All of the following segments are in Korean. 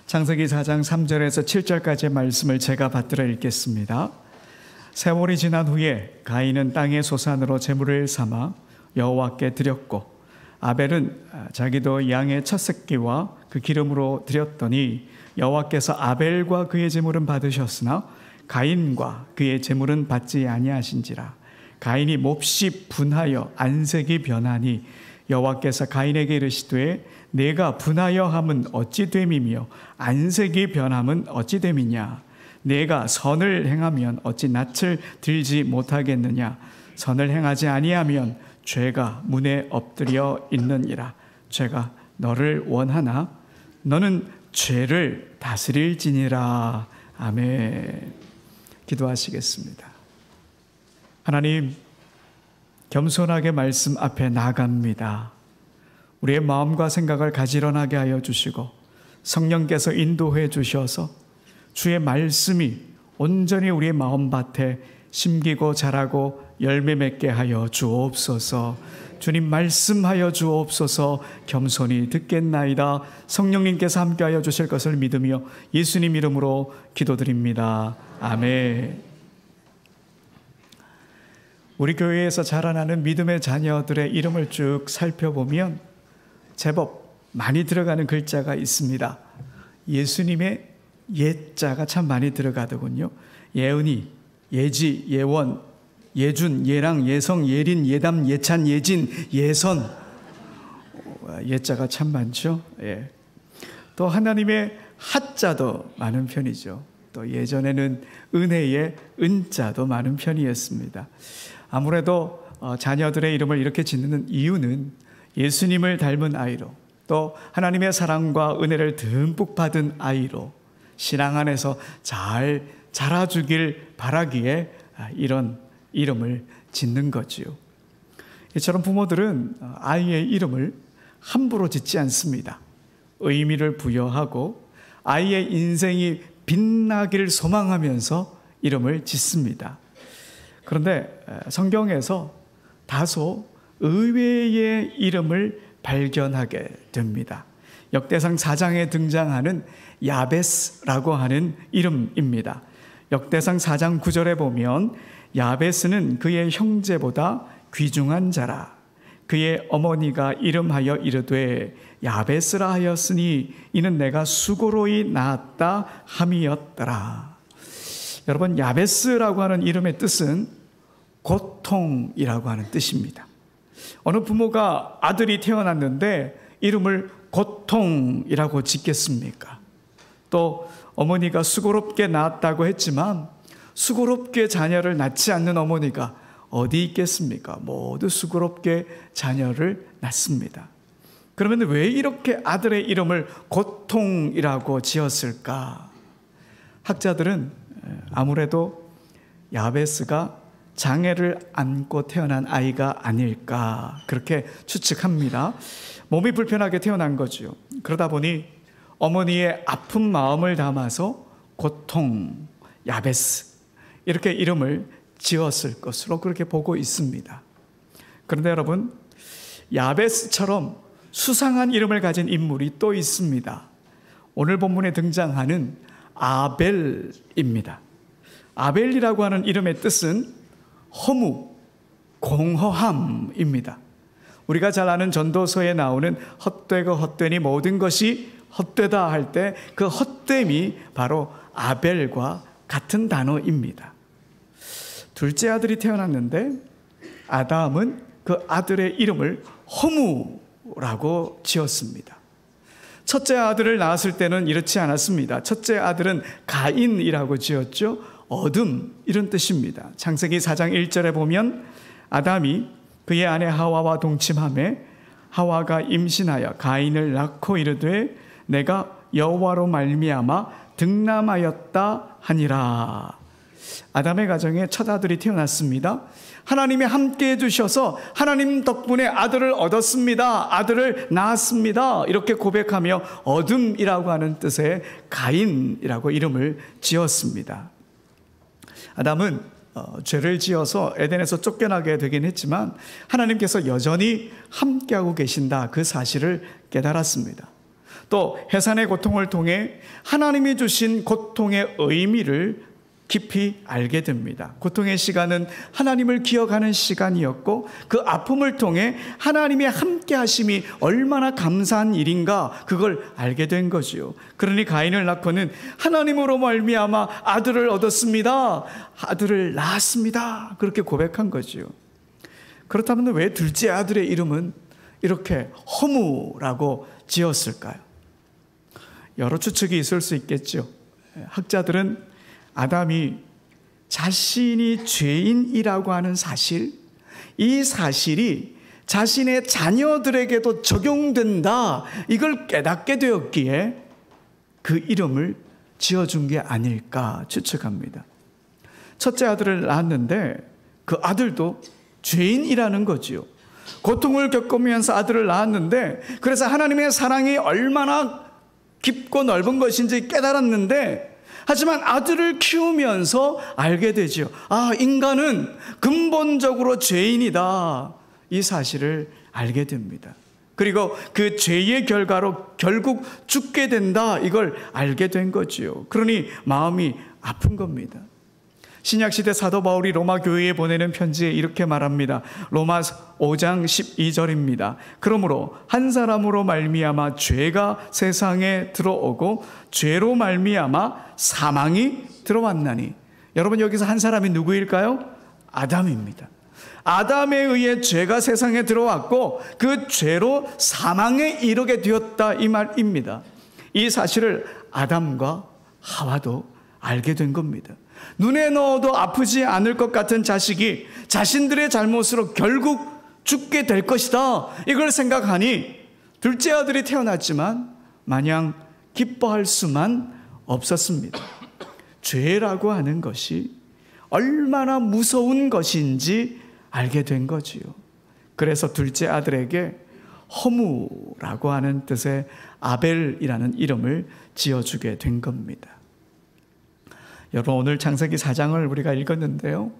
창세기 4장 3절에서 7절까지의 말씀을 제가 받들어 읽겠습니다. 세월이 지난 후에 가인은 땅의 소산으로 제물을 삼아 여호와께 드렸고 아벨은 자기도 양의 첫 새끼와 그 기름으로 드렸더니 여호와께서 아벨과 그의 제물은 받으셨으나 가인과 그의 제물은 받지 아니하신지라. 가인이 몹시 분하여 안색이 변하니 여호와께서 가인에게 이르시되 내가 분하여 함은 어찌 됨이며 안색이 변함은 어찌 됨이냐. 내가 선을 행하면 어찌 낯을 들지 못하겠느냐. 선을 행하지 아니하면 죄가 문에 엎드려 있느니라. 죄가 너를 원하나 너는 죄를 다스릴지니라. 아멘. 기도하시겠습니다. 하나님, 겸손하게 말씀 앞에 나갑니다. 우리의 마음과 생각을 가지런하게 하여 주시고 성령께서 인도해 주셔서 주의 말씀이 온전히 우리의 마음밭에 심기고 자라고 열매 맺게 하여 주옵소서. 주님 말씀하여 주옵소서. 겸손히 듣겠나이다. 성령님께서 함께하여 주실 것을 믿으며 예수님 이름으로 기도드립니다. 아멘. 우리 교회에서 자라나는 믿음의 자녀들의 이름을 쭉 살펴보면 제법 많이 들어가는 글자가 있습니다. 예수님의 예자가 참 많이 들어가더군요. 예은이, 예지, 예원, 예준, 예랑, 예성, 예린, 예담, 예찬, 예진, 예선. 예자가 참 많죠. 예. 또 하나님의 하자도 많은 편이죠. 또 예전에는 은혜의 은자도 많은 편이었습니다. 아무래도 자녀들의 이름을 이렇게 짓는 이유는 예수님을 닮은 아이로, 또 하나님의 사랑과 은혜를 듬뿍 받은 아이로 신앙 안에서 잘 자라주길 바라기에 이런 이름을 짓는 거지요. 이처럼 부모들은 아이의 이름을 함부로 짓지 않습니다. 의미를 부여하고 아이의 인생이 빛나기를 소망하면서 이름을 짓습니다. 그런데 성경에서 다소 의외의 이름을 발견하게 됩니다. 역대상 4장에 등장하는 야베스라고 하는 이름입니다. 역대상 4장 9절에 보면 야베스는 그의 형제보다 귀중한 자라. 그의 어머니가 이름하여 이르되 야베스라 하였으니 이는 내가 수고로이 낳았다 함이었더라. 여러분, 야베스라고 하는 이름의 뜻은 고통이라고 하는 뜻입니다. 어느 부모가 아들이 태어났는데 이름을 고통이라고 짓겠습니까? 또 어머니가 수고롭게 낳았다고 했지만 수고롭게 자녀를 낳지 않는 어머니가 어디 있겠습니까? 모두 수고롭게 자녀를 낳습니다. 그러면 왜 이렇게 아들의 이름을 고통이라고 지었을까? 학자들은 아무래도 야베스가 장애를 안고 태어난 아이가 아닐까 그렇게 추측합니다. 몸이 불편하게 태어난 거죠. 그러다 보니 어머니의 아픈 마음을 담아서 고통, 야베스 이렇게 이름을 지었을 것으로 그렇게 보고 있습니다. 그런데 여러분, 야베스처럼 수상한 이름을 가진 인물이 또 있습니다. 오늘 본문에 등장하는 아벨입니다. 아벨이라고 하는 이름의 뜻은 허무, 공허함입니다. 우리가 잘 아는 전도서에 나오는 헛되고 헛되니 모든 것이 헛되다 할 때 그 헛됨이 바로 아벨과 같은 단어입니다. 둘째 아들이 태어났는데 아담은 그 아들의 이름을 허무라고 지었습니다. 첫째 아들을 낳았을 때는 이렇지 않았습니다. 첫째 아들은 가인이라고 지었죠. 어둠, 이런 뜻입니다. 창세기 4장 1절에 보면 아담이 그의 아내 하와와 동침하매 하와가 임신하여 가인을 낳고 이르되 내가 여호와로 말미암아 득남하였다 하니라. 아담의 가정에 첫 아들이 태어났습니다. 하나님이 함께 해주셔서 하나님 덕분에 아들을 얻었습니다. 아들을 낳았습니다. 이렇게 고백하며 어둠이라고 하는 뜻의 가인이라고 이름을 지었습니다. 아담은 죄를 지어서 에덴에서 쫓겨나게 되긴 했지만 하나님께서 여전히 함께하고 계신다, 그 사실을 깨달았습니다. 또 해산의 고통을 통해 하나님이 주신 고통의 의미를 깊이 알게 됩니다. 고통의 시간은 하나님을 기억하는 시간이었고 그 아픔을 통해 하나님의 함께 하심이 얼마나 감사한 일인가 그걸 알게 된 거지요. 그러니 가인을 낳고는 하나님으로 말미암아 아들을 얻었습니다. 아들을 낳았습니다. 그렇게 고백한 거지요. 그렇다면 왜 둘째 아들의 이름은 이렇게 허무라고 지었을까요? 여러 추측이 있을 수 있겠죠. 학자들은 아담이 자신이 죄인이라고 하는 사실, 이 사실이 자신의 자녀들에게도 적용된다, 이걸 깨닫게 되었기에 그 이름을 지어준 게 아닐까 추측합니다. 첫째 아들을 낳았는데 그 아들도 죄인이라는 거지요. 고통을 겪으면서 아들을 낳았는데 그래서 하나님의 사랑이 얼마나 깊고 넓은 것인지 깨달았는데 하지만 아들을 키우면서 알게 되죠. 아, 인간은 근본적으로 죄인이다. 이 사실을 알게 됩니다. 그리고 그 죄의 결과로 결국 죽게 된다. 이걸 알게 된 거지요. 그러니 마음이 아픈 겁니다. 신약시대 사도 바울이 로마 교회에 보내는 편지에 이렇게 말합니다. 로마 5장 12절입니다. 그러므로 한 사람으로 말미암아 죄가 세상에 들어오고 죄로 말미암아 사망이 들어왔나니. 여러분, 여기서 한 사람이 누구일까요? 아담입니다. 아담에 의해 죄가 세상에 들어왔고 그 죄로 사망에 이르게 되었다, 이 말입니다. 이 사실을 아담과 하와도 알게 된 겁니다. 눈에 넣어도 아프지 않을 것 같은 자식이 자신들의 잘못으로 결국 죽게 될 것이다, 이걸 생각하니 둘째 아들이 태어났지만 마냥 기뻐할 수만 없었습니다. 죄라고 하는 것이 얼마나 무서운 것인지 알게 된 거지요. 그래서 둘째 아들에게 허무라고 하는 뜻의 아벨이라는 이름을 지어주게 된 겁니다. 여러분, 오늘 창세기 4장을 우리가 읽었는데요,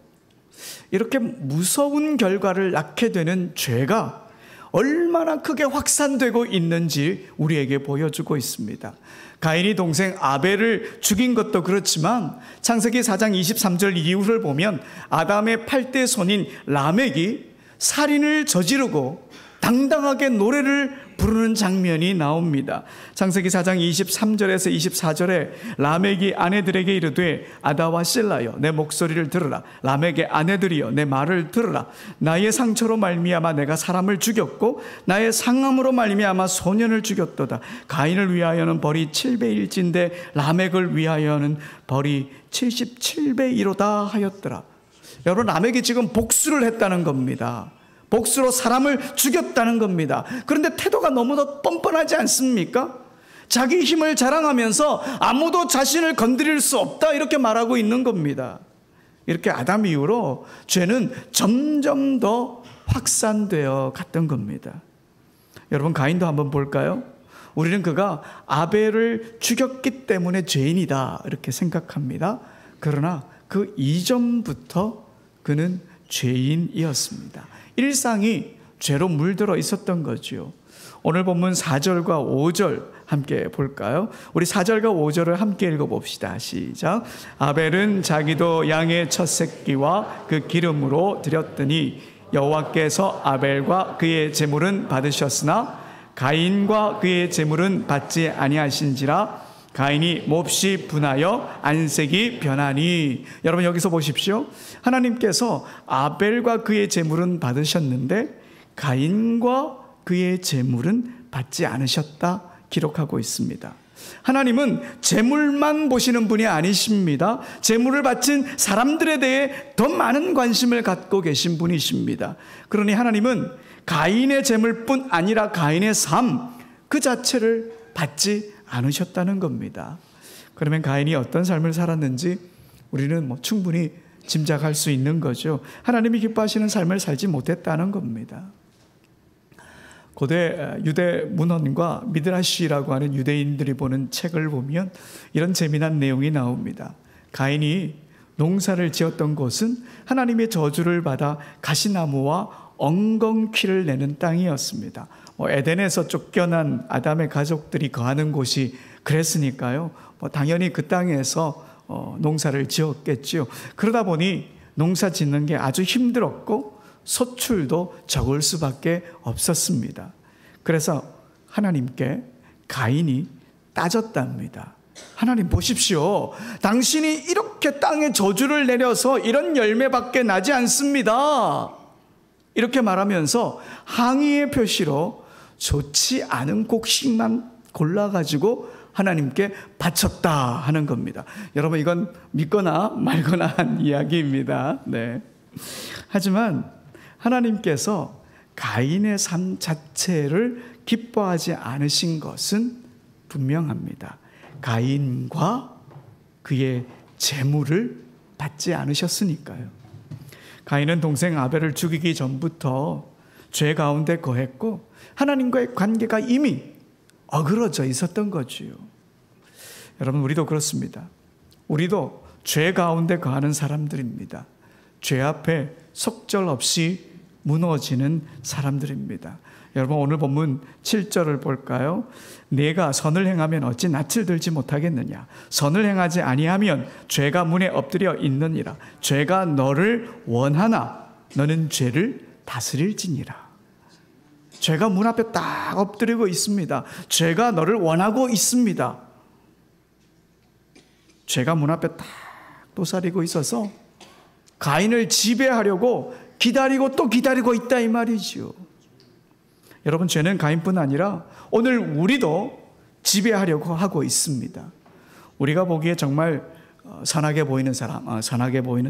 이렇게 무서운 결과를 낳게 되는 죄가 얼마나 크게 확산되고 있는지 우리에게 보여주고 있습니다. 가인이 동생 아벨을 죽인 것도 그렇지만 창세기 4장 23절 이후를 보면 아담의 8대 손인 라멕이 살인을 저지르고 당당하게 노래를 부르는 장면이 나옵니다. 창세기 4장 23절에서 24절에 라멕이 아내들에게 이르되 아다와 실라여 내 목소리를 들으라. 라멕의 아내들이여 내 말을 들으라. 나의 상처로 말미암아 내가 사람을 죽였고 나의 상함으로 말미암아 소년을 죽였도다. 가인을 위하여는 벌이 7배일진데 라멕을 위하여는 벌이 77배이로다 하였더라. 여러분, 라멕이 지금 복수를 했다는 겁니다. 복수로 사람을 죽였다는 겁니다. 그런데 태도가 너무도 뻔뻔하지 않습니까? 자기 힘을 자랑하면서 아무도 자신을 건드릴 수 없다, 이렇게 말하고 있는 겁니다. 이렇게 아담 이후로 죄는 점점 더 확산되어 갔던 겁니다. 여러분, 가인도 한번 볼까요? 우리는 그가 아벨을 죽였기 때문에 죄인이다, 이렇게 생각합니다. 그러나 그 이전부터 그는 죄인이었습니다. 일상이 죄로 물들어 있었던 거죠. 오늘 본문 4절과 5절 함께 볼까요? 우리 4절과 5절을 함께 읽어봅시다. 시작. 아벨은 자기도 양의 첫 새끼와 그 기름으로 드렸더니 여호와께서 아벨과 그의 제물은 받으셨으나 가인과 그의 제물은 받지 아니하신지라. 가인이 몹시 분하여 안색이 변하니. 여러분, 여기서 보십시오. 하나님께서 아벨과 그의 제물은 받으셨는데 가인과 그의 제물은 받지 않으셨다 기록하고 있습니다. 하나님은 제물만 보시는 분이 아니십니다. 제물을 바친 사람들에 대해 더 많은 관심을 갖고 계신 분이십니다. 그러니 하나님은 가인의 제물뿐 아니라 가인의 삶 그 자체를 받지 않으셨다는 겁니다. 그러면 가인이 어떤 삶을 살았는지 우리는 충분히 짐작할 수 있는 거죠. 하나님이 기뻐하시는 삶을 살지 못했다는 겁니다. 고대 유대 문헌과 미드라시라고 하는 유대인들이 보는 책을 보면 이런 재미난 내용이 나옵니다. 가인이 농사를 지었던 곳은 하나님의 저주를 받아 가시나무와 엉겅퀴를 내는 땅이었습니다. 에덴에서 쫓겨난 아담의 가족들이 거하는 곳이 그랬으니까요. 당연히 그 땅에서 농사를 지었겠지요. 그러다 보니 농사 짓는 게 아주 힘들었고 소출도 적을 수밖에 없었습니다. 그래서 하나님께 가인이 따졌답니다. 하나님 보십시오. 당신이 이렇게 땅에 저주를 내려서 이런 열매밖에 나지 않습니다. 이렇게 말하면서 항의의 표시로 좋지 않은 곡식만 골라가지고 하나님께 바쳤다 하는 겁니다. 여러분 이건 믿거나 말거나 한 이야기입니다. 네. 하지만 하나님께서 가인의 삶 자체를 기뻐하지 않으신 것은 분명합니다. 가인과 그의 재물을 받지 않으셨으니까요. 가인은 동생 아벨을 죽이기 전부터 죄 가운데 거했고 하나님과의 관계가 이미 어그러져 있었던 거지요. 여러분 우리도 그렇습니다. 우리도 죄 가운데 거하는 사람들입니다. 죄 앞에 속절없이 무너지는 사람들입니다. 여러분 오늘 본문 7절을 볼까요? 내가 선을 행하면 어찌 낯을 들지 못하겠느냐. 선을 행하지 아니하면 죄가 문에 엎드려 있느니라. 죄가 너를 원하나 너는 죄를 다스릴지니라. 죄가 문 앞에 딱 엎드리고 있습니다. 죄가 너를 원하고 있습니다. 죄가 문 앞에 딱 도사리고 있어서 가인을 지배하려고 기다리고 또 기다리고 있다 이 말이지요. 여러분 죄는 가인뿐 아니라 오늘 우리도 지배하려고 하고 있습니다. 우리가 보기에 정말 선하게 보이는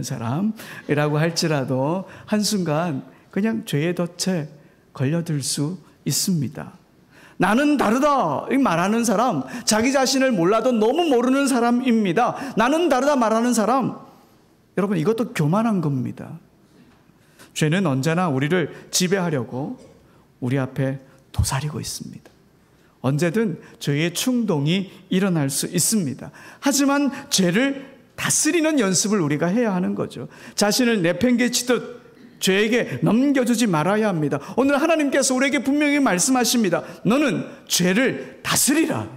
사람이라고 할지라도 한순간 그냥 죄의 덫에 걸려들 수 있습니다. 나는 다르다 말하는 사람, 자기 자신을 몰라도 너무 모르는 사람입니다. 나는 다르다 말하는 사람, 여러분 이것도 교만한 겁니다. 죄는 언제나 우리를 지배하려고 우리 앞에 도사리고 있습니다. 언제든 죄의 충동이 일어날 수 있습니다. 하지만 죄를 다스리는 연습을 우리가 해야 하는 거죠. 자신을 내팽개치듯 죄에게 넘겨주지 말아야 합니다. 오늘 하나님께서 우리에게 분명히 말씀하십니다. 너는 죄를 다스리라.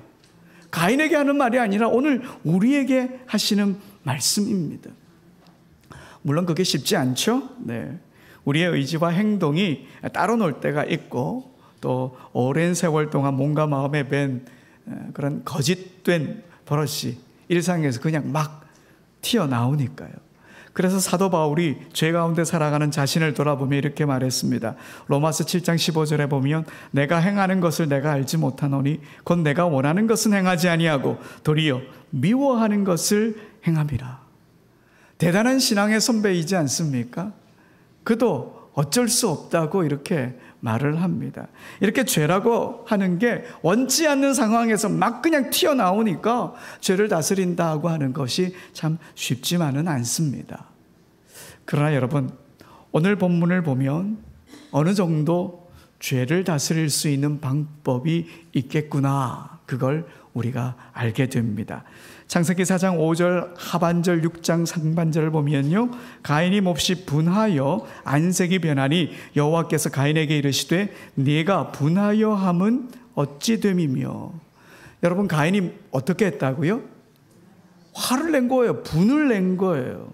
가인에게 하는 말이 아니라 오늘 우리에게 하시는 말씀입니다. 물론 그게 쉽지 않죠. 네. 우리의 의지와 행동이 따로 놀 때가 있고 또 오랜 세월 동안 몸과 마음에 밴 그런 거짓된 버릇이 일상에서 그냥 막 튀어나오니까요. 그래서 사도 바울이 죄 가운데 살아가는 자신을 돌아보며 이렇게 말했습니다. 로마서 7장 15절에 보면 내가 행하는 것을 내가 알지 못하노니 곧 내가 원하는 것은 행하지 아니하고 도리어 미워하는 것을 행함이라. 대단한 신앙의 선배이지 않습니까? 그도 어쩔 수 없다고 이렇게 말을 합니다. 이렇게 죄라고 하는 게 원치 않는 상황에서 막 그냥 튀어나오니까 죄를 다스린다고 하는 것이 참 쉽지만은 않습니다. 그러나 여러분 오늘 본문을 보면 어느 정도 죄를 다스릴 수 있는 방법이 있겠구나, 그걸 우리가 알게 됩니다. 창세기 4장 5절 하반절 6장 상반절을 보면요, 가인이 몹시 분하여 안색이 변하니 여호와께서 가인에게 이르시되 네가 분하여 함은 어찌 됨이며. 여러분 가인이 어떻게 했다고요? 화를 낸 거예요. 분을 낸 거예요.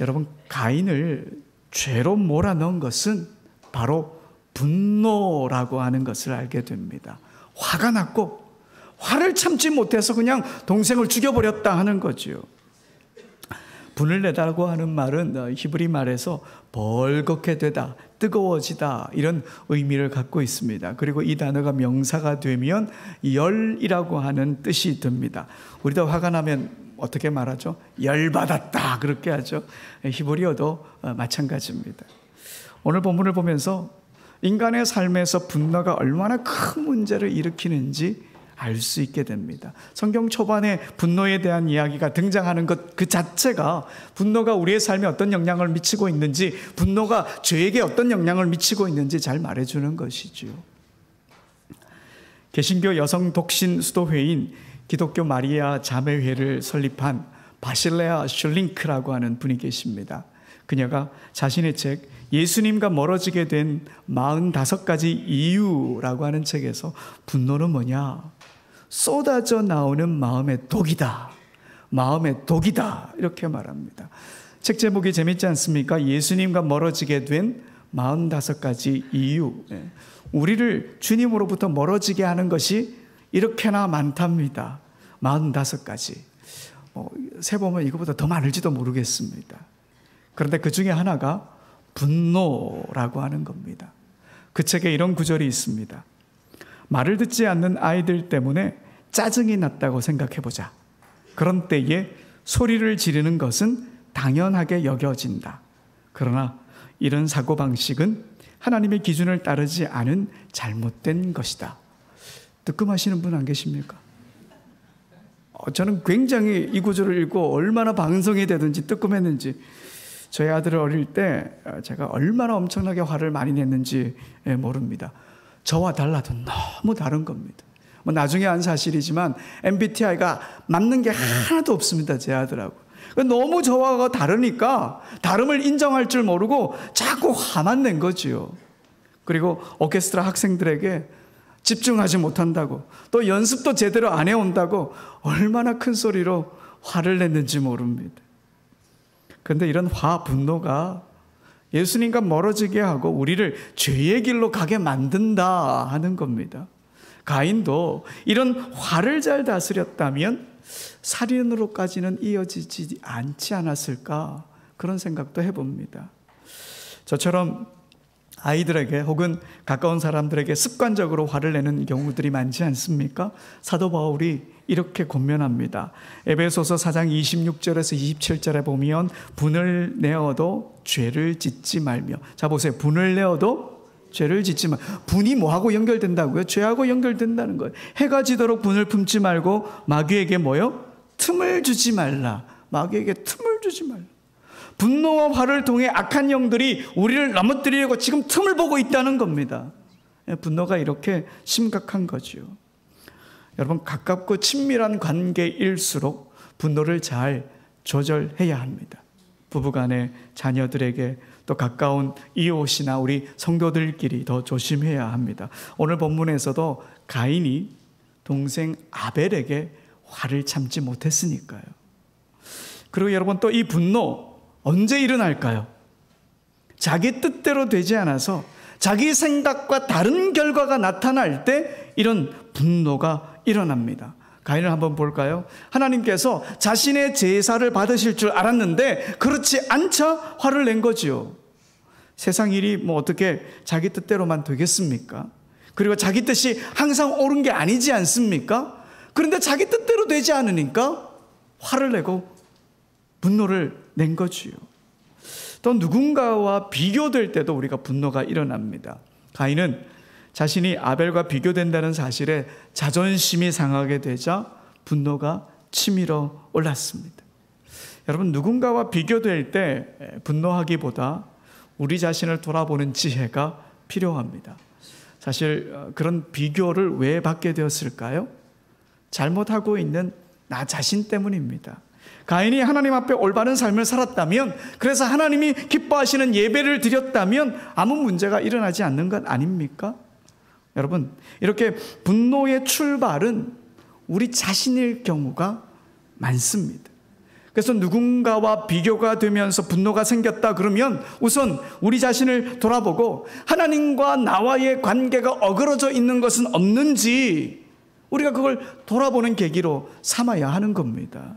여러분 가인을 죄로 몰아넣은 것은 바로 분노라고 하는 것을 알게 됩니다. 화가 났고 화를 참지 못해서 그냥 동생을 죽여버렸다 하는 거지요. 분을 내다고 하는 말은 히브리 말에서 벌겋게 되다, 뜨거워지다 이런 의미를 갖고 있습니다. 그리고 이 단어가 명사가 되면 열이라고 하는 뜻이 듭니다. 우리도 화가 나면 어떻게 말하죠? 열받았다 그렇게 하죠. 히브리어도 마찬가지입니다. 오늘 본문을 보면서 인간의 삶에서 분노가 얼마나 큰 문제를 일으키는지 알 수 있게 됩니다. 성경 초반에 분노에 대한 이야기가 등장하는 것 그 자체가 분노가 우리의 삶에 어떤 영향을 미치고 있는지, 분노가 죄에게 어떤 영향을 미치고 있는지 잘 말해주는 것이죠. 개신교 여성 독신 수도회인 기독교 마리아 자매회를 설립한 바실레아 슐링크라고 하는 분이 계십니다. 그녀가 자신의 책 예수님과 멀어지게 된 45가지 이유라고 하는 책에서 분노는 뭐냐? 쏟아져 나오는 마음의 독이다. 마음의 독이다. 이렇게 말합니다. 책 제목이 재밌지 않습니까? 예수님과 멀어지게 된 45가지 이유. 우리를 주님으로부터 멀어지게 하는 것이 이렇게나 많답니다. 45가지. 세보면 이거보다 더 많을지도 모르겠습니다. 그런데 그 중에 하나가 분노라고 하는 겁니다. 그 책에 이런 구절이 있습니다. 말을 듣지 않는 아이들 때문에 짜증이 났다고 생각해보자. 그런 때에 소리를 지르는 것은 당연하게 여겨진다. 그러나 이런 사고방식은 하나님의 기준을 따르지 않은 잘못된 것이다. 뜨끔하시는 분 안 계십니까? 저는 굉장히 이 구절을 읽고 얼마나 방송이 되든지 뜨끔했는지, 저희 아들을 어릴 때 제가 얼마나 엄청나게 화를 많이 냈는지 모릅니다. 저와 달라도 너무 다른 겁니다. 나중에 안 사실이지만 MBTI가 맞는 게 하나도 없습니다. 제 아들하고. 너무 저와 다르니까 다름을 인정할 줄 모르고 자꾸 화만 낸 거지요. 그리고 오케스트라 학생들에게 집중하지 못한다고, 또 연습도 제대로 안 해온다고 얼마나 큰 소리로 화를 냈는지 모릅니다. 그런데 이런 화, 분노가 예수님과 멀어지게 하고 우리를 죄의 길로 가게 만든다 하는 겁니다. 가인도 이런 화를 잘 다스렸다면 살인으로까지는 이어지지 않지 않았을까, 그런 생각도 해봅니다. 저처럼 아이들에게 혹은 가까운 사람들에게 습관적으로 화를 내는 경우들이 많지 않습니까? 사도 바울이 이렇게 권면합니다. 에베소서 4장 26절에서 27절에 보면 분을 내어도 죄를 짓지 말며. 자 보세요. 분을 내어도 죄를 짓지 말. 분이 뭐하고 연결된다고요? 죄하고 연결된다는 거예요. 해가 지도록 분을 품지 말고 마귀에게 뭐요? 틈을 주지 말라. 마귀에게 틈을 주지 말라. 분노와 화를 통해 악한 영들이 우리를 넘어뜨리려고 지금 틈을 보고 있다는 겁니다. 분노가 이렇게 심각한 거죠. 여러분, 가깝고 친밀한 관계일수록 분노를 잘 조절해야 합니다. 부부간에, 자녀들에게, 또 가까운 이웃이나 우리 성도들끼리 더 조심해야 합니다. 오늘 본문에서도 가인이 동생 아벨에게 화를 참지 못했으니까요. 그리고 여러분, 또 이 분노 언제 일어날까요? 자기 뜻대로 되지 않아서 자기 생각과 다른 결과가 나타날 때 이런 분노가 일어납니다. 가인을 한번 볼까요? 하나님께서 자신의 제사를 받으실 줄 알았는데 그렇지 않자 화를 낸 거지요. 세상 일이 어떻게 자기 뜻대로만 되겠습니까? 그리고 자기 뜻이 항상 옳은 게 아니지 않습니까? 그런데 자기 뜻대로 되지 않으니까 화를 내고 분노를 낸 거지요. 또 누군가와 비교될 때도 우리가 분노가 일어납니다. 가인은 자신이 아벨과 비교된다는 사실에 자존심이 상하게 되자 분노가 치밀어 올랐습니다. 여러분, 누군가와 비교될 때 분노하기보다 우리 자신을 돌아보는 지혜가 필요합니다. 사실 그런 비교를 왜 받게 되었을까요? 잘못하고 있는 나 자신 때문입니다. 가인이 하나님 앞에 올바른 삶을 살았다면, 그래서 하나님이 기뻐하시는 예배를 드렸다면 아무 문제가 일어나지 않는 것 아닙니까? 여러분, 이렇게 분노의 출발은 우리 자신일 경우가 많습니다. 그래서 누군가와 비교가 되면서 분노가 생겼다 그러면 우선 우리 자신을 돌아보고 하나님과 나와의 관계가 어그러져 있는 것은 없는지 우리가 그걸 돌아보는 계기로 삼아야 하는 겁니다.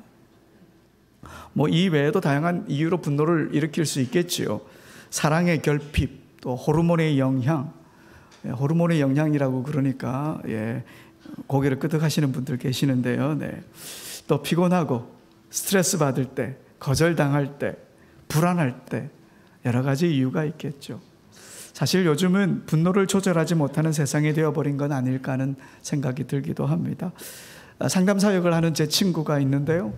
이 외에도 다양한 이유로 분노를 일으킬 수 있겠지요. 사랑의 결핍, 또 호르몬의 영향. 호르몬의 영향이라고 그러니까 고개를 끄덕하시는 분들 계시는데요. 또 피곤하고 스트레스 받을 때, 거절당할 때, 불안할 때 여러 가지 이유가 있겠죠. 사실 요즘은 분노를 조절하지 못하는 세상이 되어버린 건 아닐까 하는 생각이 들기도 합니다. 상담 사역을 하는 제 친구가 있는데요.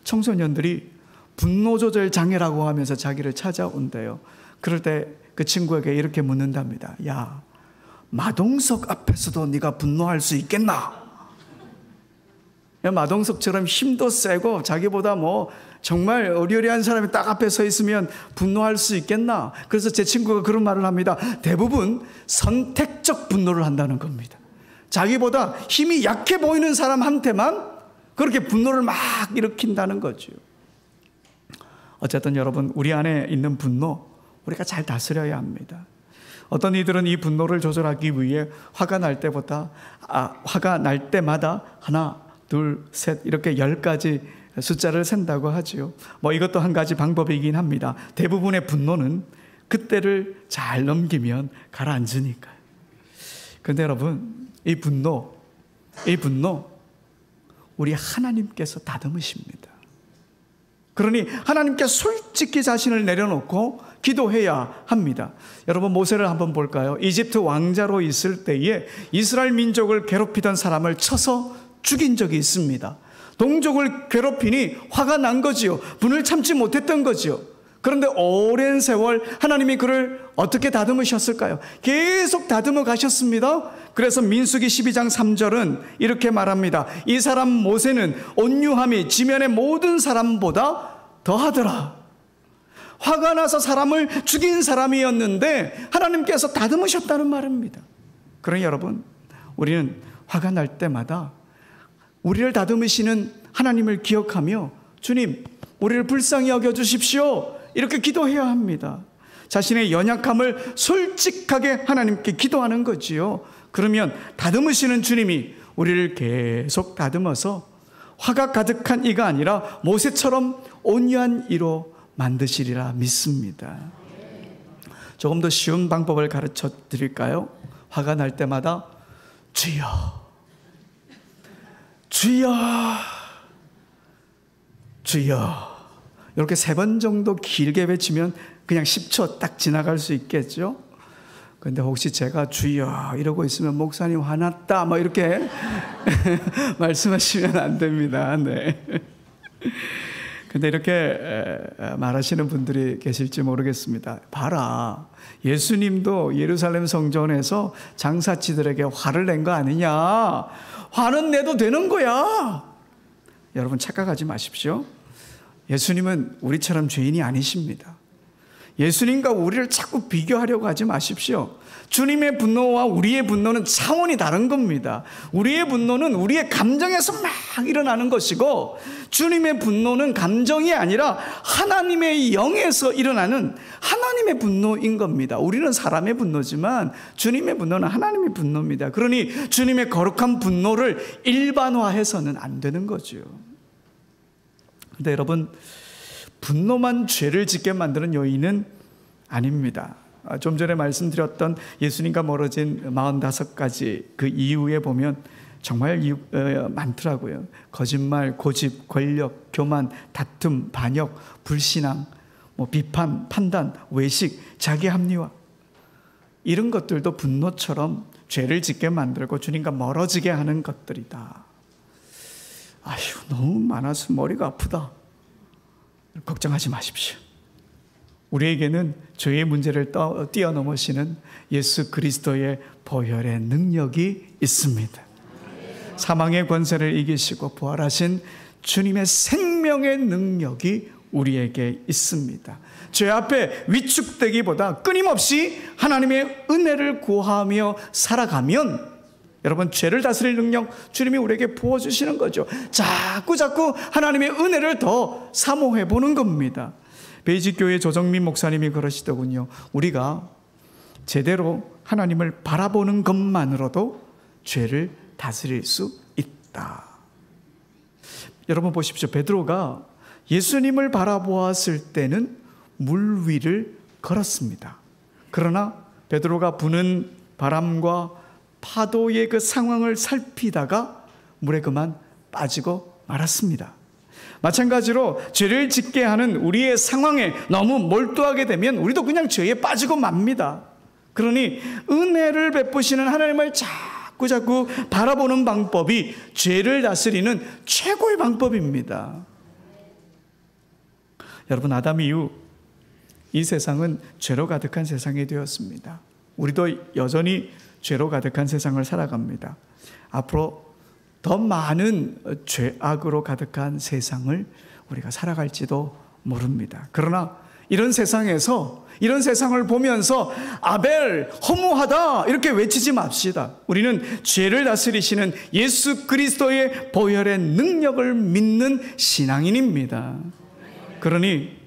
청소년들이 분노 조절 장애라고 하면서 자기를 찾아온대요. 그럴 때 그 친구에게 이렇게 묻는답니다. 야, 마동석 앞에서도 네가 분노할 수 있겠나? 마동석처럼 힘도 세고 자기보다 뭐 정말 어리어리한 사람이 딱 앞에 서 있으면 분노할 수 있겠나? 그래서 제 친구가 그런 말을 합니다. 대부분 선택적 분노를 한다는 겁니다. 자기보다 힘이 약해 보이는 사람한테만 그렇게 분노를 막 일으킨다는 거죠. 어쨌든 여러분, 우리 안에 있는 분노 우리가 잘 다스려야 합니다. 어떤 이들은 이 분노를 조절하기 위해 화가 날 때마다 하나, 둘, 셋 이렇게 10가지 숫자를 센다고 하지요. 뭐 이것도 한 가지 방법이긴 합니다. 대부분의 분노는 그때를 잘 넘기면 가라앉으니까요. 그런데 여러분, 이 분노 우리 하나님께서 다듬으십니다. 그러니 하나님께 솔직히 자신을 내려놓고 기도해야 합니다. 여러분, 모세를 한번 볼까요? 이집트 왕자로 있을 때에 이스라엘 민족을 괴롭히던 사람을 쳐서 죽인 적이 있습니다. 동족을 괴롭히니 화가 난 거지요. 분을 참지 못했던 거지요. 그런데 오랜 세월 하나님이 그를 어떻게 다듬으셨을까요? 계속 다듬어 가셨습니다. 그래서 민수기 12장 3절은 이렇게 말합니다. 이 사람 모세는 온유함이 지면의 모든 사람보다 더하더라. 화가 나서 사람을 죽인 사람이었는데 하나님께서 다듬으셨다는 말입니다. 그러니 여러분, 우리는 화가 날 때마다 우리를 다듬으시는 하나님을 기억하며 주님, 우리를 불쌍히 여겨주십시오, 이렇게 기도해야 합니다. 자신의 연약함을 솔직하게 하나님께 기도하는 거지요. 그러면 다듬으시는 주님이 우리를 계속 다듬어서 화가 가득한 이가 아니라 모세처럼 온유한 이로 만드시리라 믿습니다. 조금 더 쉬운 방법을 가르쳐 드릴까요? 화가 날 때마다 주여, 주여, 주여, 이렇게 3번 정도 길게 외치면 그냥 10초 딱 지나갈 수 있겠죠? 근데 혹시 제가 주여 이러고 있으면 목사님 화났다 뭐 이렇게 말씀하시면 안 됩니다. 네. 근데 이렇게 말하시는 분들이 계실지 모르겠습니다. 봐라, 예수님도 예루살렘 성전에서 장사치들에게 화를 낸 거 아니냐? 화는 내도 되는 거야. 여러분, 착각하지 마십시오. 예수님은 우리처럼 죄인이 아니십니다. 예수님과 우리를 자꾸 비교하려고 하지 마십시오. 주님의 분노와 우리의 분노는 차원이 다른 겁니다. 우리의 분노는 우리의 감정에서 막 일어나는 것이고, 주님의 분노는 감정이 아니라 하나님의 영에서 일어나는 하나님의 분노인 겁니다. 우리는 사람의 분노지만 주님의 분노는 하나님의 분노입니다. 그러니 주님의 거룩한 분노를 일반화해서는 안 되는 거죠. 그런데 여러분, 분노만 죄를 짓게 만드는 요인은 아닙니다. 좀 전에 말씀드렸던 예수님과 멀어진 45가지 그 이유에 보면 정말 많더라고요. 거짓말, 고집, 권력, 교만, 다툼, 반역, 불신앙, 비판, 판단, 외식, 자기 합리화, 이런 것들도 분노처럼 죄를 짓게 만들고 주님과 멀어지게 하는 것들이다. 아휴, 너무 많아서 머리가 아프다. 걱정하지 마십시오. 우리에게는 죄의 문제를 뛰어넘으시는 예수 그리스도의 보혈의 능력이 있습니다. 사망의 권세를 이기시고 부활하신 주님의 생명의 능력이 우리에게 있습니다. 죄 앞에 위축되기보다 끊임없이 하나님의 은혜를 구하며 살아가면 여러분, 죄를 다스릴 능력 주님이 우리에게 부어주시는 거죠. 자꾸 하나님의 은혜를 더 사모해 보는 겁니다. 베이직교회 조정민 목사님이 그러시더군요. 우리가 제대로 하나님을 바라보는 것만으로도 죄를 다스릴 수 있다. 여러분 보십시오. 베드로가 예수님을 바라보았을 때는 물 위를 걸었습니다. 그러나 베드로가 부는 바람과 파도의 그 상황을 살피다가 물에 그만 빠지고 말았습니다. 마찬가지로 죄를 짓게 하는 우리의 상황에 너무 몰두하게 되면 우리도 그냥 죄에 빠지고 맙니다. 그러니 은혜를 베푸시는 하나님을 자꾸 바라보는 방법이 죄를 다스리는 최고의 방법입니다. 여러분, 아담 이후 이 세상은 죄로 가득한 세상이 되었습니다. 우리도 여전히 죄로 가득한 세상을 살아갑니다. 앞으로 더 많은 죄악으로 가득한 세상을 우리가 살아갈지도 모릅니다. 그러나 이런 세상에서, 이런 세상을 보면서 아벨 허무하다 이렇게 외치지 맙시다. 우리는 죄를 다스리시는 예수 그리스도의 보혈의 능력을 믿는 신앙인입니다. 그러니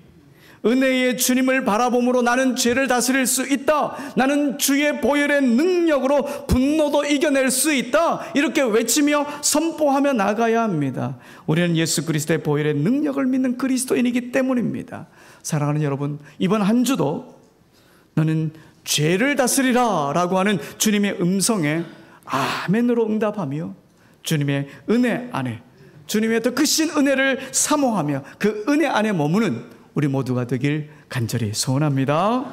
은혜의 주님을 바라봄으로 나는 죄를 다스릴 수 있다, 나는 주의 보혈의 능력으로 분노도 이겨낼 수 있다, 이렇게 외치며 선포하며 나가야 합니다. 우리는 예수 그리스도의 보혈의 능력을 믿는 그리스도인이기 때문입니다. 사랑하는 여러분, 이번 한 주도 너는 죄를 다스리라 라고 하는 주님의 음성에 아멘으로 응답하며 주님의 은혜 안에, 주님의 더 크신 은혜를 사모하며 그 은혜 안에 머무는 우리 모두가 되길 간절히 소원합니다.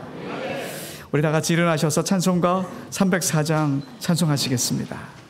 우리 다 같이 일어나셔서 찬송가 304장 찬송하시겠습니다.